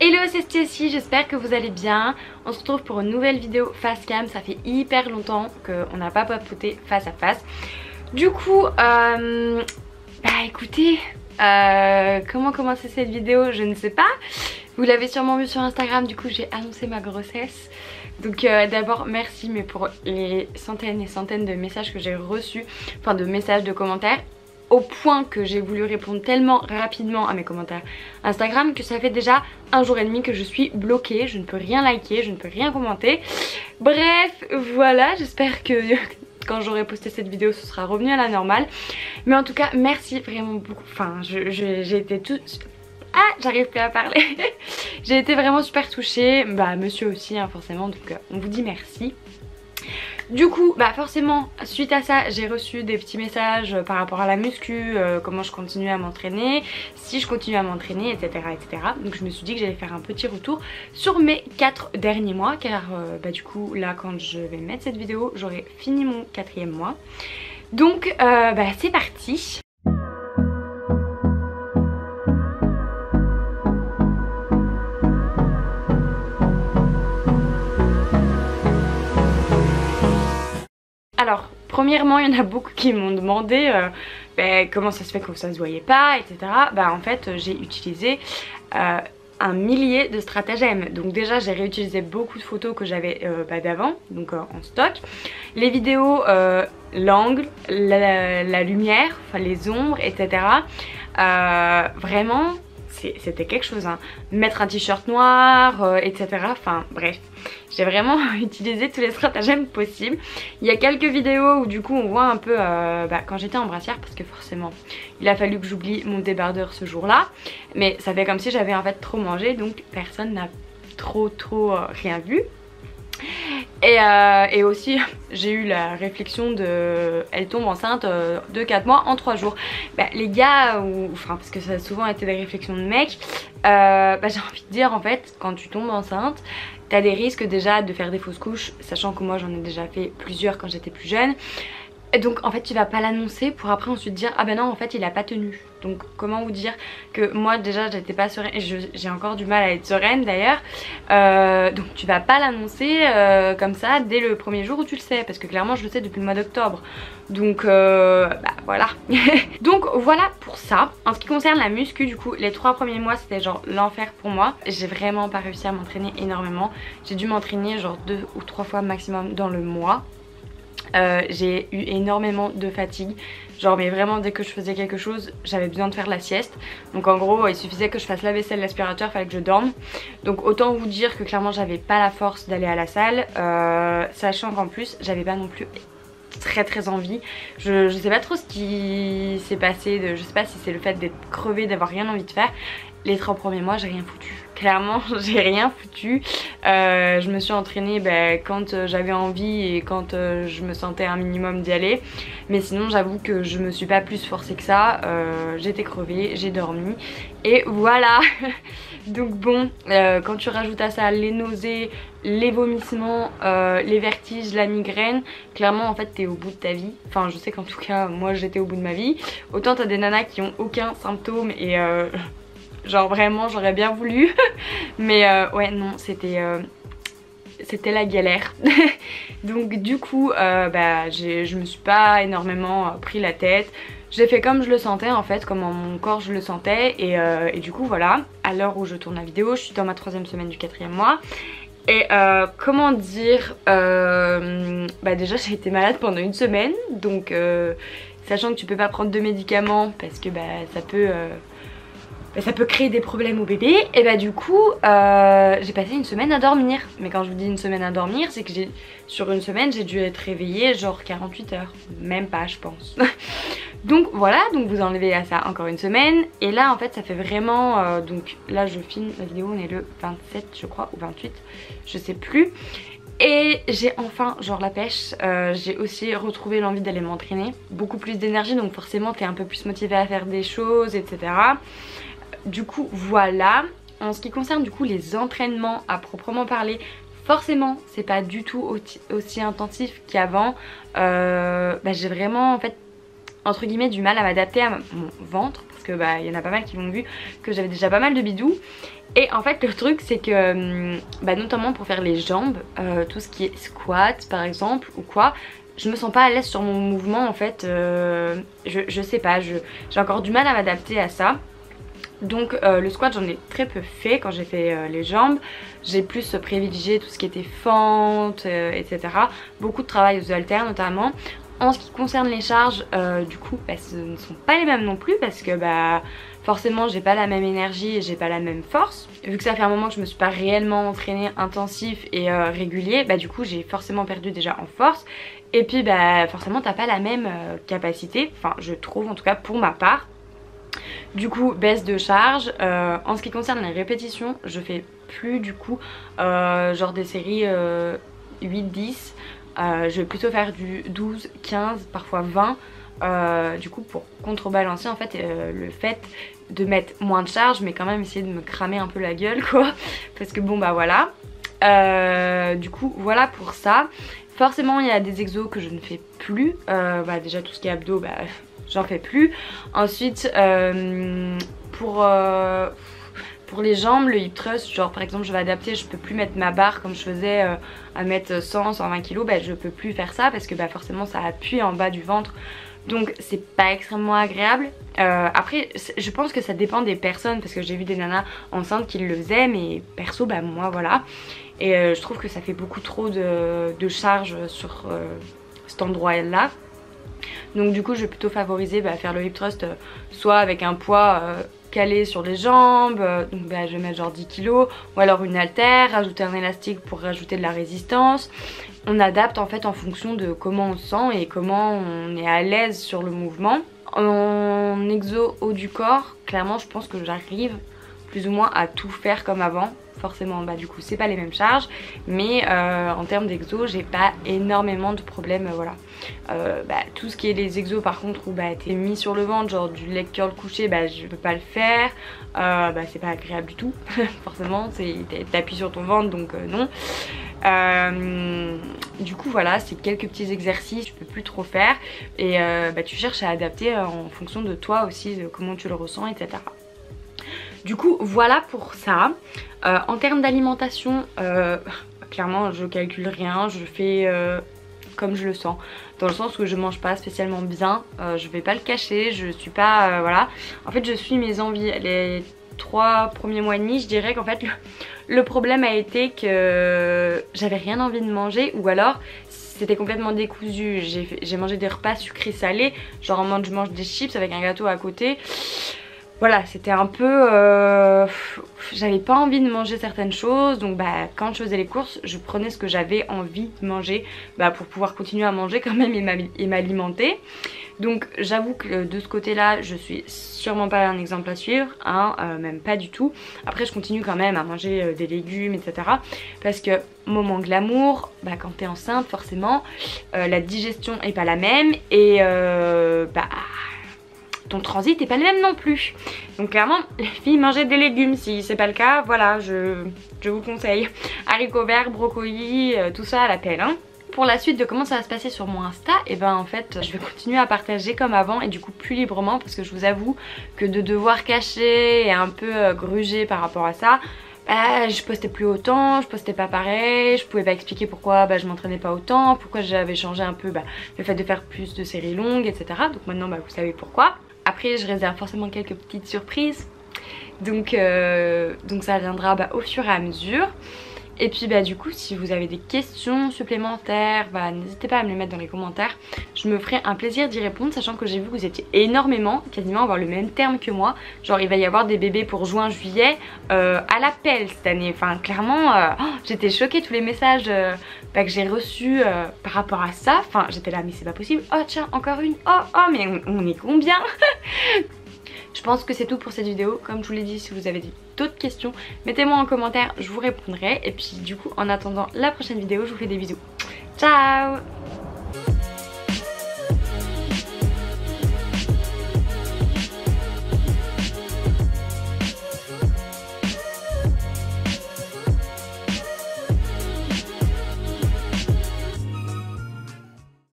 Hello, c'est Stécie, j'espère que vous allez bien. On se retrouve pour une nouvelle vidéo face cam. Ça fait hyper longtemps qu'on n'a pas papoté face à face. Du coup, écoutez, comment commencer cette vidéo, je ne sais pas. Vous l'avez sûrement vu sur Instagram, du coup j'ai annoncé ma grossesse. Donc d'abord merci mais pour les centaines et centaines de messages que j'ai reçus, enfin de messages, de commentaires, au point que j'ai voulu répondre tellement rapidement à mes commentaires Instagram que ça fait déjà un jour et demi que je suis bloquée. Je ne peux rien liker, je ne peux rien commenter. Bref, voilà, j'espère que quand j'aurai posté cette vidéo ce sera revenu à la normale. Mais en tout cas merci vraiment beaucoup, enfin j'ai été toute... Ah, j'arrive plus à parler. J'ai été vraiment super touchée, monsieur aussi hein, forcément, donc on vous dit merci. Du coup, forcément, suite à ça, j'ai reçu des petits messages par rapport à la muscu, comment je continue à m'entraîner, si je continue à m'entraîner, etc., etc. Donc je me suis dit que j'allais faire un petit retour sur mes 4 derniers mois, car du coup, là, quand je vais mettre cette vidéo, j'aurai fini mon 4e mois. Donc, c'est parti. Alors, premièrement, il y en a beaucoup qui m'ont demandé comment ça se fait que ça se voyait pas, etc. En fait, j'ai utilisé un millier de stratagèmes. Donc déjà, j'ai réutilisé beaucoup de photos que j'avais d'avant, donc en stock. Les vidéos, l'angle, la lumière, enfin les ombres, etc. Vraiment... c'était quelque chose hein. Mettre un t-shirt noir, etc. Enfin bref, j'ai vraiment utilisé tous les stratagèmes possibles. Il y a quelques vidéos où du coup on voit un peu quand j'étais en brassière, parce que forcément il a fallu que j'oublie mon débardeur ce jour là. Mais ça fait comme si j'avais en fait trop mangé, donc personne n'a trop rien vu. Et aussi j'ai eu la réflexion de elle tombe enceinte de 4 mois en 3 jours. Les gars, parce que ça a souvent été des réflexions de mecs, j'ai envie de dire en fait quand tu tombes enceinte t'as des risques déjà de faire des fausses couches, sachant que moi j'en ai déjà fait plusieurs quand j'étais plus jeune. Et donc en fait tu vas pas l'annoncer pour après ensuite dire ah non en fait il a pas tenu. Donc comment vous dire que moi déjà j'étais pas sereine et j'ai encore du mal à être sereine d'ailleurs. Donc tu vas pas l'annoncer comme ça dès le premier jour où tu le sais, parce que clairement je le sais depuis le mois d'octobre. Donc voilà. Donc voilà pour ça. En ce qui concerne la muscu, du coup les 3 premiers mois c'était genre l'enfer pour moi. J'ai vraiment pas réussi à m'entraîner énormément. J'ai dû m'entraîner genre 2 ou 3 fois maximum dans le mois. J'ai eu énormément de fatigue, genre mais vraiment dès que je faisais quelque chose j'avais besoin de faire la sieste. Donc en gros il suffisait que je fasse la vaisselle, l'aspirateur, fallait que je dorme. Donc autant vous dire que clairement j'avais pas la force d'aller à la salle, sachant qu'en plus j'avais pas non plus très envie. Je sais pas trop ce qui s'est passé, je sais pas si c'est le fait d'être crevée, d'avoir rien envie de faire. Les 3 premiers mois j'ai rien foutu, clairement j'ai rien foutu. Je me suis entraînée quand j'avais envie et quand je me sentais un minimum d'y aller. Mais sinon j'avoue que je me suis pas plus forcée que ça. J'étais crevée, j'ai dormi et voilà. Donc bon, quand tu rajoutes à ça les nausées, les vomissements, les vertiges, la migraine, clairement en fait t'es au bout de ta vie. Enfin je sais qu'en tout cas moi j'étais au bout de ma vie. Autant t'as des nanas qui ont aucun symptôme et genre vraiment j'aurais bien voulu. Mais ouais non c'était la galère. Donc du coup je me suis pas énormément pris la tête. J'ai fait comme je le sentais en fait, comme mon corps je le sentais et du coup voilà. À l'heure où je tourne la vidéo je suis dans ma 3e semaine du 4e mois. Et comment dire, déjà j'ai été malade pendant 1 semaine. Donc sachant que tu peux pas prendre de médicaments parce que ça peut créer des problèmes au bébé. Et du coup j'ai passé 1 semaine à dormir. Mais quand je vous dis 1 semaine à dormir, c'est que sur 1 semaine j'ai dû être réveillée genre 48 heures. Même pas je pense. Donc voilà, donc vous enlevez à ça encore 1 semaine. Et là en fait ça fait vraiment donc là je filme la vidéo, on est le 27 je crois ou 28, je sais plus. Et j'ai enfin genre la pêche, j'ai aussi retrouvé l'envie d'aller m'entraîner. Beaucoup plus d'énergie, donc forcément t'es un peu plus motivée à faire des choses, etc. Du coup voilà. En ce qui concerne du coup les entraînements à proprement parler, forcément c'est pas du tout aussi intensif qu'avant. J'ai vraiment en fait entre guillemets du mal à m'adapter à mon ventre, parce que bah il y en a pas mal qui l'ont vu, que j'avais déjà pas mal de bidous. Et en fait le truc c'est que bah, notamment pour faire les jambes, tout ce qui est squat par exemple ou quoi, je me sens pas à l'aise sur mon mouvement en fait, je sais pas, j'ai encore du mal à m'adapter à ça. Donc le squat j'en ai très peu fait quand j'ai fait les jambes. J'ai plus privilégié tout ce qui était fente, etc. Beaucoup de travail aux haltères notamment. En ce qui concerne les charges, du coup bah, ce ne sont pas les mêmes non plus parce que bah forcément j'ai pas la même énergie et j'ai pas la même force. Vu que ça fait un moment que je me suis pas réellement entraînée intensif et régulier, bah du coup j'ai forcément perdu déjà en force. Et puis bah forcément t'as pas la même capacité, enfin je trouve en tout cas pour ma part. Du coup baisse de charge. En ce qui concerne les répétitions, je fais plus du coup genre des séries 8-10. Je vais plutôt faire du 12, 15, parfois 20. Du coup pour contrebalancer en fait le fait de mettre moins de charge mais quand même essayer de me cramer un peu la gueule quoi. Parce que bon bah voilà. Du coup voilà pour ça. Forcément il y a des exos que je ne fais plus. Bah, déjà tout ce qui est abdos bah j'en fais plus. Ensuite pour les jambes, le hip thrust, genre par exemple je vais adapter, je peux plus mettre ma barre comme je faisais à mettre 100, 120 kg, bah je peux plus faire ça parce que bah forcément ça appuie en bas du ventre. Donc c'est pas extrêmement agréable. Après je pense que ça dépend des personnes parce que j'ai vu des nanas enceintes qui le faisaient mais perso bah moi voilà. Et je trouve que ça fait beaucoup trop de charge sur cet endroit là. Donc du coup je vais plutôt favoriser bah, faire le hip thrust soit avec un poids calé sur les jambes, donc bah, je vais mettre genre 10 kg, ou alors une haltère, rajouter un élastique pour rajouter de la résistance. On adapte en fait en fonction de comment on se sent et comment on est à l'aise sur le mouvement. En exo haut du corps, clairement je pense que j'arrive plus ou moins à tout faire comme avant. Forcément bah du coup c'est pas les mêmes charges mais en termes d'exo j'ai pas énormément de problèmes voilà. Bah, tout ce qui est les exos par contre où bah t'es mis sur le ventre genre du leg curl couché bah je peux pas le faire, bah c'est pas agréable du tout forcément t'appuies sur ton ventre donc non. Du coup voilà c'est quelques petits exercices tu peux plus trop faire et bah tu cherches à adapter en fonction de toi aussi de comment tu le ressens etc. Du coup voilà pour ça. En termes d'alimentation, clairement je calcule rien, je fais comme je le sens. Dans le sens où je mange pas spécialement bien, je vais pas le cacher, je suis pas... voilà. En fait je suis mes envies. Les 3 premiers mois et demi je dirais qu'en fait le problème a été que j'avais rien envie de manger ou alors... c'était complètement décousu, j'ai mangé des repas sucrés salés, genre en mode je mange des chips avec un gâteau à côté. Voilà, c'était un peu... j'avais pas envie de manger certaines choses, donc bah quand je faisais les courses, je prenais ce que j'avais envie de manger bah, pour pouvoir continuer à manger quand même et m'alimenter. Donc j'avoue que de ce côté-là, je suis sûrement pas un exemple à suivre, hein, même pas du tout. Après je continue quand même à manger des légumes, etc. Parce que moment glamour, bah quand t'es enceinte forcément, la digestion est pas la même et bah... ton transit n'est pas le même non plus. Donc clairement les filles mangez des légumes, si c'est pas le cas voilà je vous conseille. Haricots verts, brocolis, tout ça à l'appel hein. Pour la suite de comment ça va se passer sur mon Insta, et ben en fait je vais continuer à partager comme avant et du coup plus librement parce que je vous avoue que de devoir cacher et un peu gruger par rapport à ça, bah, je postais plus autant, je postais pas pareil, je pouvais pas expliquer pourquoi bah, je m'entraînais pas autant, pourquoi j'avais changé un peu bah, le fait de faire plus de séries longues etc. Donc maintenant bah, vous savez pourquoi. Après je réserve forcément quelques petites surprises donc ça viendra bah, au fur et à mesure. Et puis bah du coup si vous avez des questions supplémentaires, bah n'hésitez pas à me les mettre dans les commentaires. Je me ferai un plaisir d'y répondre sachant que j'ai vu que vous étiez énormément, quasiment à avoir le même terme que moi. Genre il va y avoir des bébés pour juin, juillet à l'appel cette année. Enfin clairement j'étais choquée tous les messages bah, que j'ai reçus par rapport à ça. Enfin j'étais là mais c'est pas possible. Oh tiens encore une. Oh mais on est combien? Je pense que c'est tout pour cette vidéo. Comme je vous l'ai dit, si vous avez d'autres questions, mettez-moi en commentaire, je vous répondrai. Et puis du coup, en attendant la prochaine vidéo, je vous fais des bisous. Ciao!